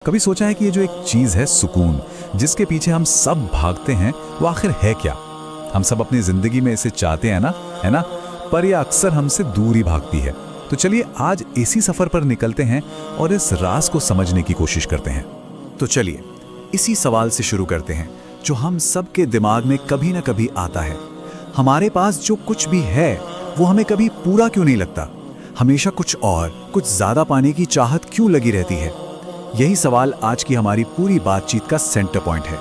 कभी सोचा है कि ये जो एक चीज है सुकून, जिसके पीछे हम सब भागते हैं, वो आखिर है क्या? हम सब अपनी जिंदगी में इसे चाहते हैं ना, है ना? पर ये अक्सर हमसे दूर ही भागती है। तो चलिए आज इसी सफर पर निकलते हैं और इस राज को समझने की कोशिश करते हैं। तो चलिए इसी सवाल से शुरू करते हैं जो हम सब के दिमाग में कभी ना कभी आता है। हमारे पास जो कुछ भी है वो हमें कभी पूरा क्यों नहीं लगता? हमेशा कुछ और, कुछ ज्यादा पाने की चाहत क्यों लगी रहती है? यही सवाल आज की हमारी पूरी बातचीत का सेंटर पॉइंट है।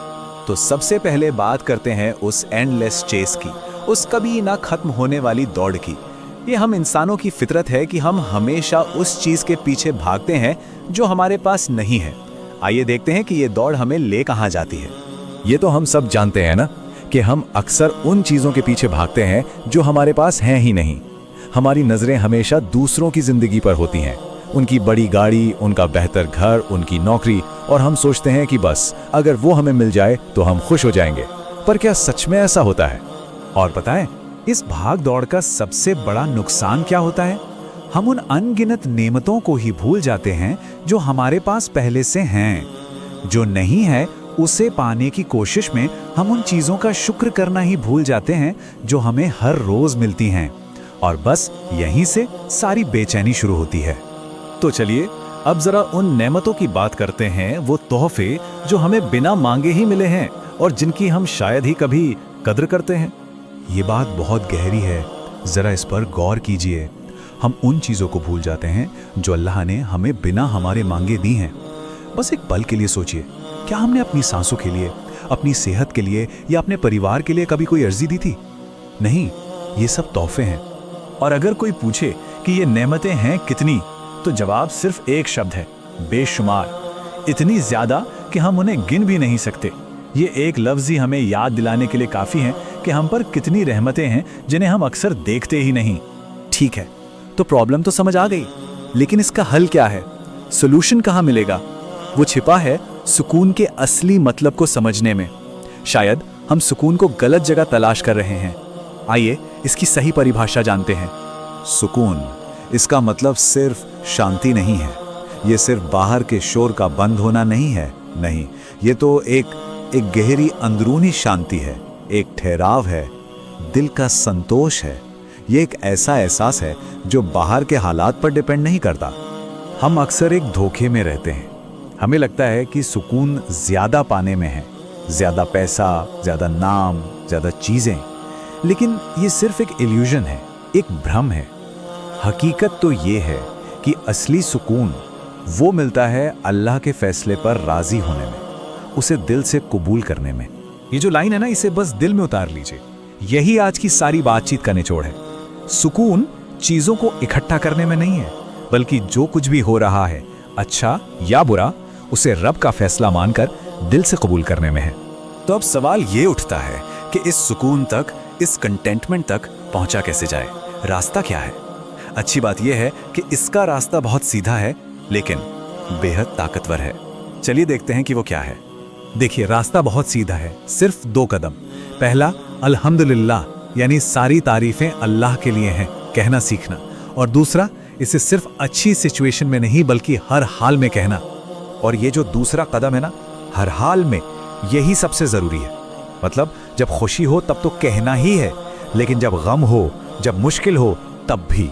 तो सबसे पहले बात करते हैं उस एंडलेस चेस की, उस कभी ना खत्म होने वाली दौड़ की। ये हम इंसानों की फितरत है कि हम हमेशा उस चीज के पीछे भागते हैं जो हमारे पास नहीं है। आइए देखते हैं कि ये दौड़ हमें ले कहां जाती है। ये तो हम सब जानते हैं ना कि हम अक्सर उन चीजों के पीछे भागते हैं जो हमारे पास हैं ही नहीं। हमारी नजरें हमेशा दूसरों की जिंदगी पर होती हैं, उनकी बड़ी गाड़ी, उनका बेहतर घर, उनकी नौकरी, और हम सोचते हैं कि बस अगर वो हमें मिल जाए तो हम खुश हो जाएंगे। पर क्या सच में ऐसा होता है? और पता है इस भाग दौड़ का सबसे बड़ा नुकसान क्या होता है? हम उन अनगिनत नेमतों को ही भूल जाते हैं जो हमारे पास पहले से हैं। जो नहीं है उसे पाने की कोशिश में हम उन चीजों का शुक्र करना ही भूल जाते हैं जो हमें हर रोज मिलती हैं। और बस यहीं से सारी बेचैनी शुरू होती है। तो चलिए अब जरा उन नेमतों की बात करते हैं, वो तोहफे जो हमें बिना मांगे ही मिले हैं और जिनकी हम शायद ही कभी कद्र करते हैं। ये बात बहुत गहरी है, जरा इस पर गौर कीजिए। हम उन चीजों को भूल जाते हैं जो अल्लाह ने हमें बिना हमारे मांगे दी हैं। बस एक पल के लिए सोचिए, क्या हमने अपनी सांसों के लिए, अपनी सेहत के लिए या अपने परिवार के लिए कभी कोई अर्जी दी थी? नहीं, ये सब तोहफे हैं। और अगर कोई पूछे कि ये नेमतें हैं कितनी, तो जवाब सिर्फ एक शब्द है, बेशुमार। इतनी ज्यादा कि हम उन्हें गिन भी नहीं सकते। ये एक लफ्ज ही हमें याद दिलाने के लिए काफी है कि हम पर कितनी रहमतें हैं जिन्हें हम अक्सर देखते ही नहीं। ठीक है, तो प्रॉब्लम तो समझ आ गई, लेकिन इसका हल क्या है? सॉल्यूशन कहाँ मिलेगा? वो छिपा है सुकून के असली मतलब को समझने में। शायद हम सुकून को गलत जगह तलाश कर रहे हैं। आइए इसकी सही परिभाषा जानते हैं। सुकून, इसका मतलब सिर्फ शांति नहीं है। ये सिर्फ बाहर के शोर का बंद होना नहीं है। नहीं, ये तो एक गहरी अंदरूनी शांति है, एक ठहराव है, दिल का संतोष है। ये एक ऐसा एहसास है जो बाहर के हालात पर डिपेंड नहीं करता। हम अक्सर एक धोखे में रहते हैं। हमें लगता है कि सुकून ज्यादा पाने में है, ज्यादा पैसा, ज्यादा नाम, ज्यादा चीजें। लेकिन ये सिर्फ एक इल्यूजन है, एक भ्रम है। हकीकत तो ये है कि असली सुकून वो मिलता है अल्लाह के फैसले पर राजी होने में, उसे दिल से कबूल करने में। ये जो लाइन है ना, इसे बस दिल में उतार लीजिए। यही आज की सारी बातचीत का निचोड़ है। सुकून चीजों को इकट्ठा करने में नहीं है, बल्कि जो कुछ भी हो रहा है, अच्छा या बुरा, उसे रब का फैसला मानकर दिल से कबूल करने में है। तो अब सवाल ये उठता है कि इस सुकून तक, इस कंटेंटमेंट तक पहुंचा कैसे जाए? रास्ता क्या है? अच्छी बात यह है कि इसका रास्ता बहुत सीधा है, लेकिन बेहद ताकतवर है। चलिए देखते हैं कि वो क्या है। देखिए, रास्ता बहुत सीधा है, सिर्फ 2 कदम। पहला, अल्हम्दुलिल्लाह, यानी सारी तारीफें अल्लाह के लिए हैं, कहना सीखना। और दूसरा, इसे सिर्फ अच्छी सिचुएशन में नहीं बल्कि हर हाल में कहना। और ये जो दूसरा कदम है ना, हर हाल में, यही सबसे जरूरी है। मतलब जब खुशी हो तब तो कहना ही है, लेकिन जब गम हो, जब मुश्किल हो, तब भी।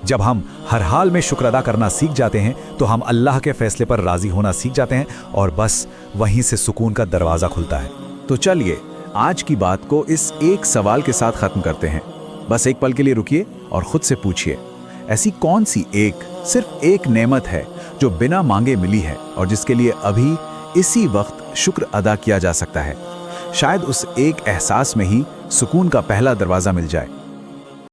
जब हम हर हाल में शुक्र अदा करना सीख जाते हैं तो हम अल्लाह के फैसले पर राजी होना सीख जाते हैं, और बस वहीं से सुकून का दरवाजा खुलता है। तो चलिए आज की बात को इस एक सवाल के साथ खत्म करते हैं। बस एक पल के लिए रुकिए और खुद से पूछिए, ऐसी कौन सी एक, सिर्फ एक नेमत है जो बिना मांगे मिली है और जिसके लिए अभी इसी वक्त शुक्र अदा किया जा सकता है? शायद उस एक एहसास में ही सुकून का पहला दरवाजा मिल जाए।